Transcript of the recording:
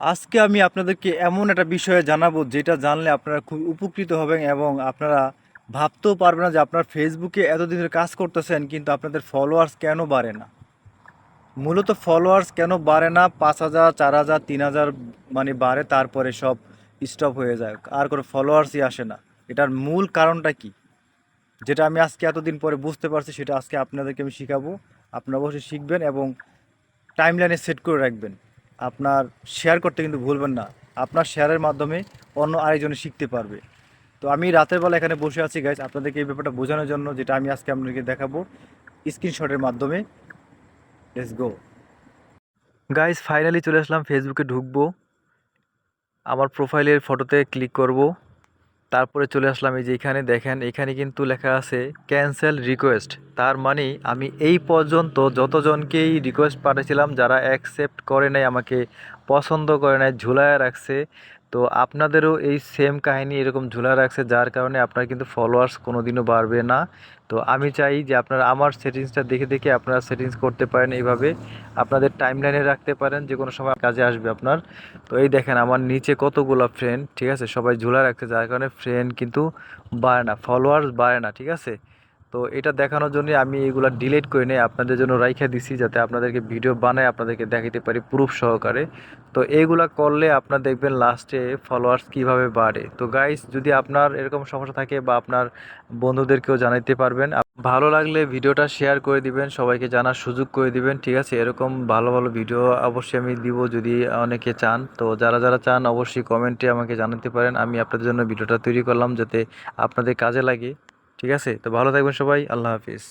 আজকে আমি আপনাদেরকে এমন একটা বিষয়ে জানাবো যেটা জানলে আপনারা খুব উপকৃত হবেন এবং আপনারা ভাবতেও পারবেন না যে আপনার ফেসবুকে এতদিন ধরে কাজ করতেছেন কিন্তু আপনাদের ফলোয়ার্স কেন বাড়ে না। মূলত ফলোয়ার্স কেন বাড়ে না, 5,000 4,000 3,000 মানে বাড়ে, তারপরে সব স্টপ হয়ে যায়, আর কোনো ফলোয়ার্সই আসে না। এটার মূল কারণটা কি, যেটা আমি আজকে এতদিন পরে বুঝতে পারছি, সেটা আজকে আপনাদেরকে আমি শিখাবো। আপনারা অবশ্যই শিখবেন এবং টাইমলাইনে সেট করে রাখবেন। আপনার শেয়ার করতে কিন্তু ভুলবেন না। আপনার শেয়ারের মাধ্যমে অন্য আরেকজনে শিখতে পারবে। তো আমি রাতের বেলা এখানে বসে আছি গাইজ, আপনাদেরকে এই ব্যাপারটা বোঝানোর জন্য, যেটা আমি আজকে আপনাদেরকে দেখাবো স্ক্রিনশটের মাধ্যমে। লেটস গো গাইজ, ফাইনালি চলে আসলাম। ফেসবুকে ঢুকবো, আমার প্রোফাইলের ফটোতে ক্লিক করব, তারপরে চলে আসলাম এই যে এখানে দেখেন, এখানে কিন্তু লেখা আছে ক্যান্সেল রিকোয়েস্ট। তার মানে আমি এই পর্যন্ত যতজনকেই রিকোয়েস্ট পাঠিয়েছিলাম, যারা অ্যাকসেপ্ট করে নাই, আমাকে পছন্দ করে নাই, ঝুলায় রাখছে। তো আপনাদেরও এই সেম কাহিনী এরকম ঝুলায় রাখছে, যার কারণে আপনার কিন্তু ফলোয়ার্স কোনো দিনও বাড়বে না। তো আমি চাই যে আপনারা আমার সেটিংসটা দেখে দেখে আপনারা সেটিংস করতে পারেন, এইভাবে আপনাদের টাইমলাইনে রাখতে পারেন, যে কোনো সময় কাজে আসবে আপনার। তো এই দেখেন আমার নিচে কতগুলো ফ্রেন্ড, ঠিক আছে, সবাই ঝুলা রাখছে, যার কারণে ফ্রেন্ড কিন্তু বাড়ে না, ফলোয়ার্স বাড়ে না, ঠিক আছে। তো এটা দেখানোর জন্য আমি এগুলা ডিলিট করে নিয়ে আপনাদের জন্য রাইখা দিছি, যাতে আপনাদেরকে ভিডিও বানায় আপনাদেরকে দেখাতে পারি প্রুফ সহকারে। তো এইগুলা করলে আপনার দেখবেন লাস্টে ফলোয়ার্স কিভাবে বাড়ে। তো গাইস, যদি আপনার এরকম সমস্যা থাকে বা আপনার বন্ধুদেরকেও জানাইতে পারবেন। ভালো লাগলে ভিডিওটা শেয়ার করে দিবেন, সবাইকে জানার সুযোগ করে দিবেন, ঠিক আছে। এরকম ভালো ভালো ভিডিও অবশ্যই আমি দিব যদি অনেকে চান। তো যারা যারা চান অবশ্যই কমেন্টে আমাকে জানাতে পারেন, আমি আপনাদের জন্য ভিডিওটা তৈরি করলাম যাতে আপনাদের কাজে লাগে, ঠিক আছে। তো ভালো থাকবেন সবাই, আল্লাহ হাফিজ।